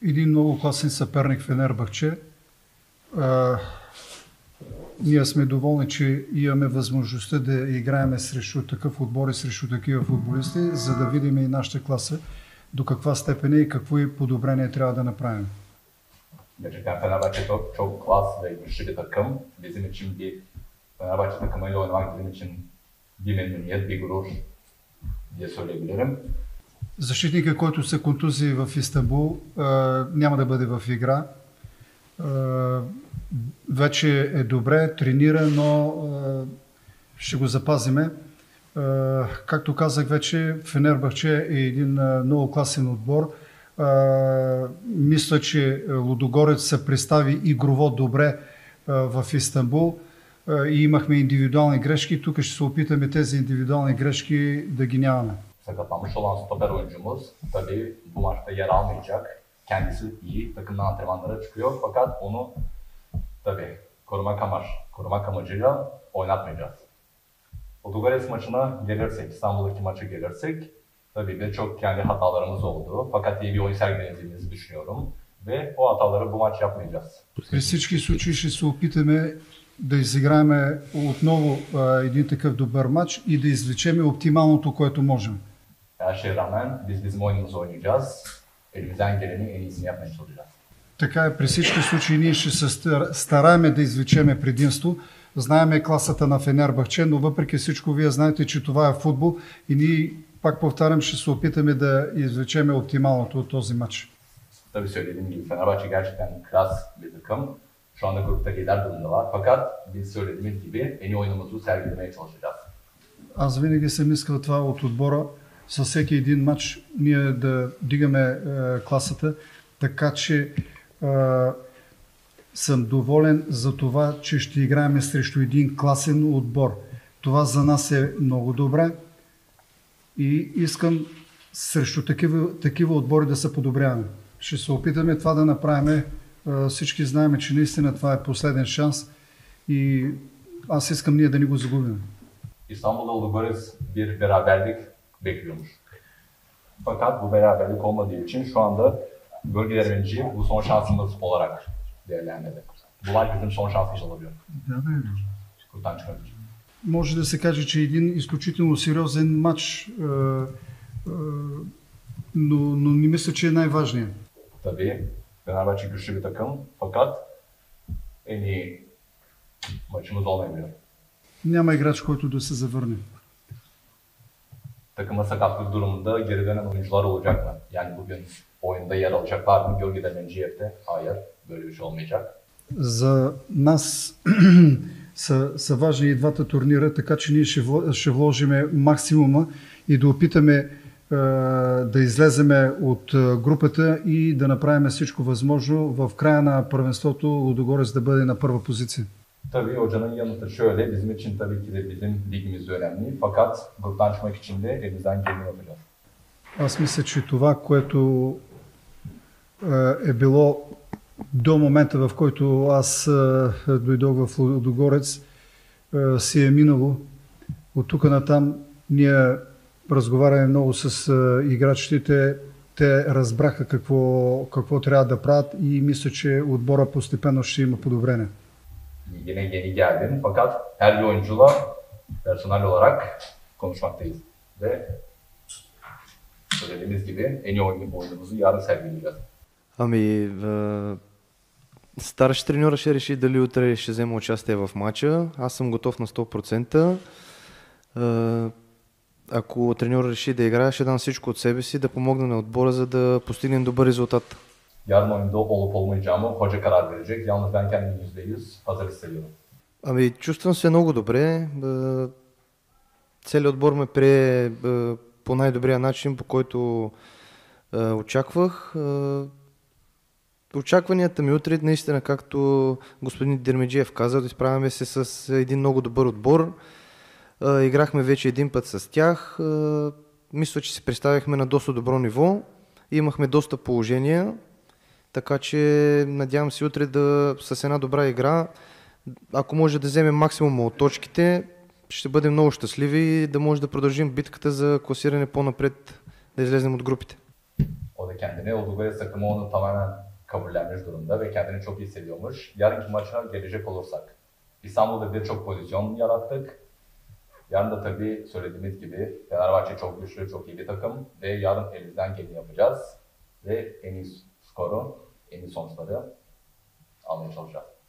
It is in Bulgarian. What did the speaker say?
един много класен съперник Фенербахче. Ние сме доволни, че имаме възможността да играем срещу такъв отбор и срещу такива футболисти, за да видим и нашата класа до каква степен и какво и подобрение трябва да направим. Gerçekten Fenerbahçe çok klas ve güçlü bir takım. Bizim için bir Fenerbahçe takımıyla oynamak bizim için bir memnuniyet, bir gurur diye söyleyebilirim. Защитника, който се контузи в Истанбул, няма да бъде в игра. Вече е добре, тренира, но ще го запазиме. Както казах вече, Фенербахче е един много класен отбор. Мисля, че Лудогорец се представи игрово добре в Истанбул и имахме индивидуални грешки. Тук ще се опитаме тези индивидуални грешки да ги нямаме. Sakatlanmış olan stoper oyuncumuz tabii bu maçta yer almayacak. Kendisi iyi, takımdan antrenmanlara çıkıyor fakat onu tabii korumak amacıyla oynatmayacağız. Ludogorets maçına gelirsek, İstanbul'daki maça gelirsek tabii birçok kendi hatalarımız oldu fakat iyi bir oyun sergilediğimizi düşünüyorum ve o hataları bu maç yapmayacağız. При всички случаи ще се опитаме да изиграем отново един такъв добър матч и да извлечем оптималното, което можем. Her şeye rağmen biz bizim oyunumuzu oynayacağız. Elimizden gelenin en iyisini yapmaya çalışacağız. Така е, при всички случаи ние ще се стараем да извлечем предимство. Знаеме класата на Фенербахче, но въпреки всичко вие знаете, че това е футбол и ние, пак повтарям, ще се опитаме да извлечем оптималното от този матч. Tabii söylediğim gibi Fenerbahçe gerçekten klas bir takım. Şu anda grupta lider durumdalar. Fakat biz söylediğimiz gibi en iyi oyunumuzu sergilemeye çalışacağız. Аз винаги съм искал това от отбора, със всеки един матч ние да дигаме класата, така че съм доволен за това, че ще играем срещу един класен отбор. Това за нас е много добре и искам срещу такива отбори да се подобряваме. Ще се опитаме това да направим. Всички знаем, че наистина това е последен шанс и аз искам ние да не го загубим. İstanbul'da Ludogorets bir beraberlik bekliyormuş. Fakat bu beraberlik olmadığı için şu anda bölgeler birinciyi bu son şansımız olarak değerlendirdi. Bu maç bizim son şansımız olabilir. Kurtan çıkabilir. Може да се каже, че е един изключително сериозен матч, но не мисля, че е най-важният. Tabii Fenerbahçe güçlü bir takım fakat en iyi maçımız olmayabilir. Няма играч, който да се завърне. Takıma sakatlık durumunda geri dönen oyuncular olacak mı? Yani bugün oyunda yer alacaklar mı? Gölgeden önceyefte? Hayır, böyle bir şey olmayacak. За нас са важни и двата турнира, така че ние ще вложиме максимума и да опитаме да излеземе от групата и да направим всичко възможно в края на първенството Лудогорец да бъде на първа позиция. Tabii hocanın yanıtı şöyle, bizim için tabii ki de bizim ligimiz de önemli fakat gruptan çıkmak için de elimizden geleni yapacağız. Аз мисля, че това, което е било до момента, в който аз дойдох в Лудогорец, си е минало. От тук натам ние разговаряме много с играчите, те разбраха какво трябва да правят и мисля, че отбора постепенно ще има подобрение. Yine yeni geldim fakat her bir oyuncuyla personel olarak konuşmaktayız ve söylediğimiz gibi en iyi oyunumuzu yarın sergileyeceğiz. Ами, старши треньор ще реши дали утре ще взема участие в матча. Аз съм готов на 100%. Ако треньор реши да играе, ще дам всичко от себе си да помогна на отбора, за да постигнем добър резултат. Yarın oyunda olup olmayacağımı hoca karar verecek. Yalnız ben kendimi %100 hazır hissediyorum. Ами, чувствам се много добре. Целият отбор ме прие по най-добрия начин, по който очаквах. Очакванията ми утре, наистина, както господин Дермеджиев каза, изправяме се с един много добър отбор. Играхме вече един път с тях. Мисля, че се представихме на доста добро ниво. Имахме доста положения. Така че надявам се утре с една добра игра, ако може да вземем максимума от точките, ще бъдем много щастливи и да може да продължим битката за класиране по-напред, да излезем от групите. Oradaki kendini. Ludogorets takımı onu tamamen kabullenmiş durumda ve kendini çok iyi hissediyormuş. Yarınki maça gelecek olursak, İstanbul'da birçok pozisyon yarattık. Yarın da tabii söylediğimiz gibi Fenerbahçe çok güçlü, çok iyi bir takım ve yarın elimizden geleni yapacağız ve en iyi skoru, en iyi sonuçları almaya çalışacağız.